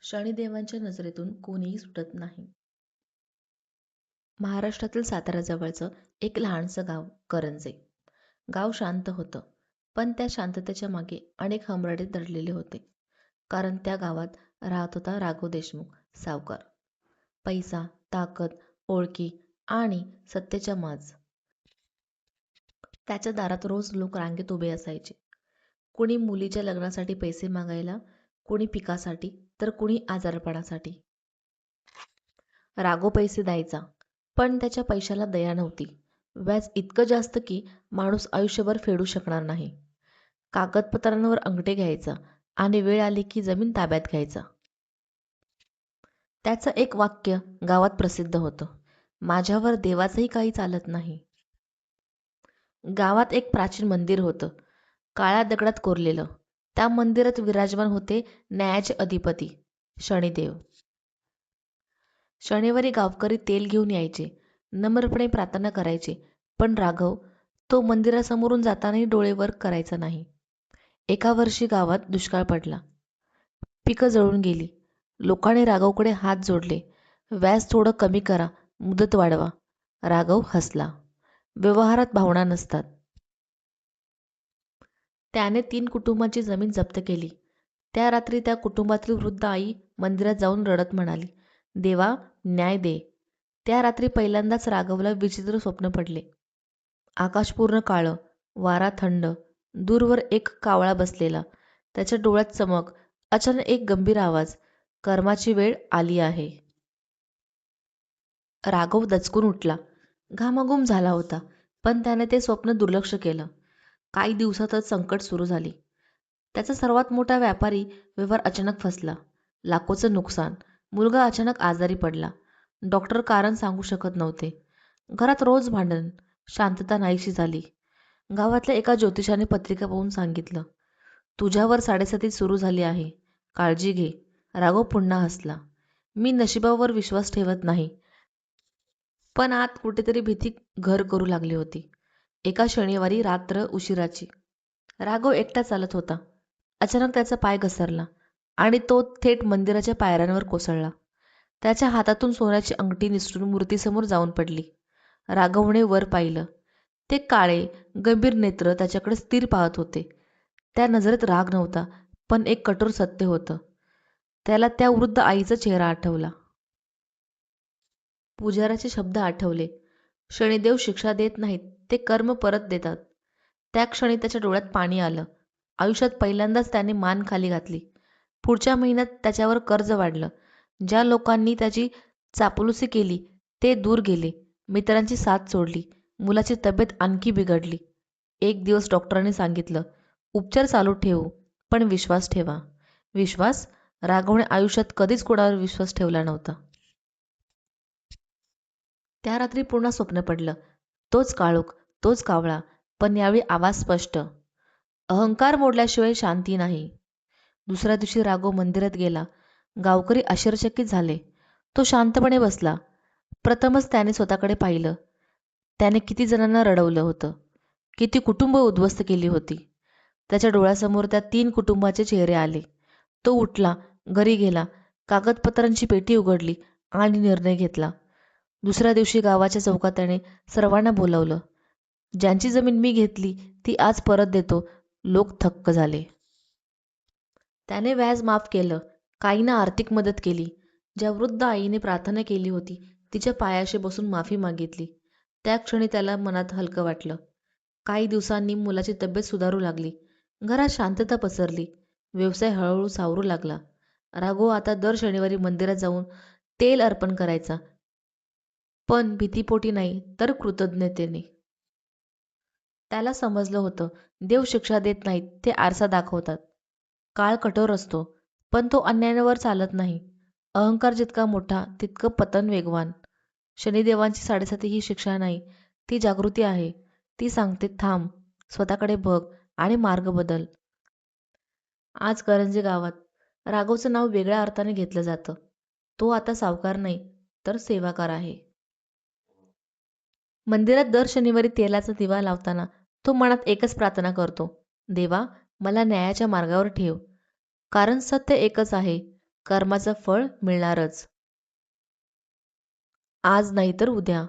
शनिदेवांच्या नजरेतून कोणीही सुटत नाही. महाराष्ट्रातील साताऱ्याजवळचं एक लहानसं गाव करंजे. गाव शांत होतं, पण त्या शांततेच्या मागे अनेक हमराटे दडलेले होते. कारण त्या गावात राहत होता राघव देशमुख सावकार. पैसा, ताकद, ओळखी आणि सत्तेच्या माज. त्याच्या दारात रोज लोक रांगेत उभे असायचे. कुणी मुलीच्या लग्नासाठी पैसे मागायला, कुणी पिकासाठी, तर कुणी आजारपणासाठी. राघव पैसे द्यायचा, पण त्याच्या पैशाला दया नव्हती. व्याज इतकं जास्त की माणूस आयुष्यभर फेडू शकणार नाही. कागदपत्रांवर अंगठे घ्यायचा आणि वेळ आली की जमीन ताब्यात घ्यायचा. त्याचं एक वाक्य गावात प्रसिद्ध होतं, माझ्यावर देवाचंही काही चालत नाही. गावात एक प्राचीन मंदिर होतं, काळ्या दगडात कोरलेलं. त्या मंदिरात विराजमान होते न्यायाचे अधिपती शनिदेव. शनिवारी गावकरी तेल घेऊन यायचे, नम्रपणे प्रार्थना करायचे, पण राघव तो मंदिरासमोरून जातानाही डोळे वर करायचा नाही. एका वर्षी गावात दुष्काळ पडला. पिकं जळून गेली. लोकांनी राघवकडे हात जोडले. व्याज थोडं कमी करा, मुदत वाढवा. राघव हसला. व्यवहारात भावना नसतात. त्याने 3 कुटुंबांची जमीन जप्त केली. त्या रात्री त्या कुटुंबातील वृद्ध आई मंदिरात जाऊन रडत म्हणाली, देवा, न्याय दे. त्या रात्री पहिल्यांदाच राघवला विचित्र स्वप्न पडले. आकाश पूर्ण काळं, वारा थंड, दूरवर एक कावळा बसलेला, त्याच्या डोळ्यात चमक. अचानक एक गंभीर आवाज, कर्माची वेळ आली आहे. राघव दचकून उठला. घामाघूम झाला होता, पण त्याने ते स्वप्न दुर्लक्ष केलं. काही दिवसातच संकट सुरू झाली. त्याचा सर्वात मोठा व्यापारी व्यवहार अचानक फसला. लाखोचं नुकसान. मुलगा अचानक आजारी पडला. डॉक्टर कारण सांगू शकत नव्हते. घरात रोज भांडण. शांतता नाहीशी झाली. गावातल्या एका ज्योतिषाने पत्रिका पाहून सांगितलं, तुझ्यावर 7.7 सुरू झाली आहे, काळजी घे. राघव पुन्हा हसला. मी नशिबावर विश्वास ठेवत नाही, पण आत कुठेतरी भीती घर करू लागली होती. एका शनिवारी रात्र उशिराची. राघव एकटा चालत होता. अचानक त्याचा पाय घसरला आणि तो थेट मंदिराच्या पायऱ्यांवर कोसळला. त्याच्या हातातून सोन्याची अंगठी निसटून मूर्तीसमोर जाऊन पडली. राघवने वर पाहिलं. ते काळे, गंभीर नेत्र त्याच्याकडे स्थिर पाहत होते. त्या नजरेत राग नव्हता, पण एक कठोर सत्य होतं. त्याला त्या वृद्ध आईचा चेहरा आठवला. पुजाऱ्याचे शब्द आठवले, शनिदेव शिक्षा देत नाहीत, ते कर्म परत देतात. त्या क्षणी त्याच्या डोळ्यात पाणी आलं. आयुष्यात पहिल्यांदाच त्याने मान खाली घातली. पुढच्या महिन्यात त्याच्यावर कर्ज वाढलं. ज्या लोकांनी त्याची चापलुसी केली ते दूर गेले. मित्रांची साथ सोडली. मुलाची तब्येत आणखी बिघडली. एक दिवस डॉक्टरांनी सांगितलं, उपचार चालू ठेवू, पण विश्वास ठेवा. विश्वास? राघवने आयुष्यात कधीच कोणावर विश्वास ठेवला नव्हता. त्या रात्री पुन्हा स्वप्न पडलं. तोच काळोख, तोच कावळा, पण यावेळी आवाज स्पष्ट. अहंकार मोडल्याशिवाय शांती नाही. दुसऱ्या दिवशी राघव मंदिरात गेला. गावकरी आश्चर्यचकित झाले. तो शांतपणे बसला. प्रथमच त्याने स्वतःकडे पाहिलं. त्याने किती जणांना रडवलं होतं, किती कुटुंब उद्ध्वस्त केली होती. त्याच्या डोळ्यासमोर त्या 3 कुटुंबाचे चेहरे आले. तो उठला, घरी गेला, कागदपत्रांची पेटी उघडली आणि निर्णय घेतला. दुसऱ्या दिवशी गावाच्या चौकात त्याने सर्वांना बोलावलं. ज्यांची जमीन मी घेतली ती आज परत देतो. लोक थक्क झाले. त्याने व्याज माफ केलं. काहींना आर्थिक मदत केली. ज्या वृद्ध आईने प्रार्थना केली होती तिच्या पायाशी बसून माफी मागितली. त्या क्षणी त्याला मनात हलकं वाटलं. काही दिवसांनी मुलाची तब्येत सुधारू लागली. घरात शांतता पसरली. व्यवसाय हळूहळू सावरू लागला. राघव आता दर शनिवारी मंदिरात जाऊन तेल अर्पण करायचा, पण भीतीपोटी नाही, तर कृतज्ञतेने. त्याला समजलं होतं, देव शिक्षा देत नाहीत, ते आरसा दाखवतात. काळ कठोर असतो, पण तो अन्यायावर चालत नाही. अहंकार जितका मोठा तितकं पतन वेगवान. शनिदेवांची 7.7 ही शिक्षा नाही, ती जागृती आहे. ती सांगते, थांब, स्वतःकडे बघ आणि मार्ग बदल. आज करंजे गावात राघवचं नाव वेगळ्या अर्थाने घेतलं जातं. तो आता सावकार नाही, तर सेवाकार आहे. मंदिरात दर शनिवारी तेलाचा दिवा लावताना तो मनात एकच प्रार्थना करतो, देवा, मला न्यायाच्या मार्गावर ठेव. कारण सत्य एकच आहे, कर्माचं फळ मिळणारच. आज नाही तर उद्या.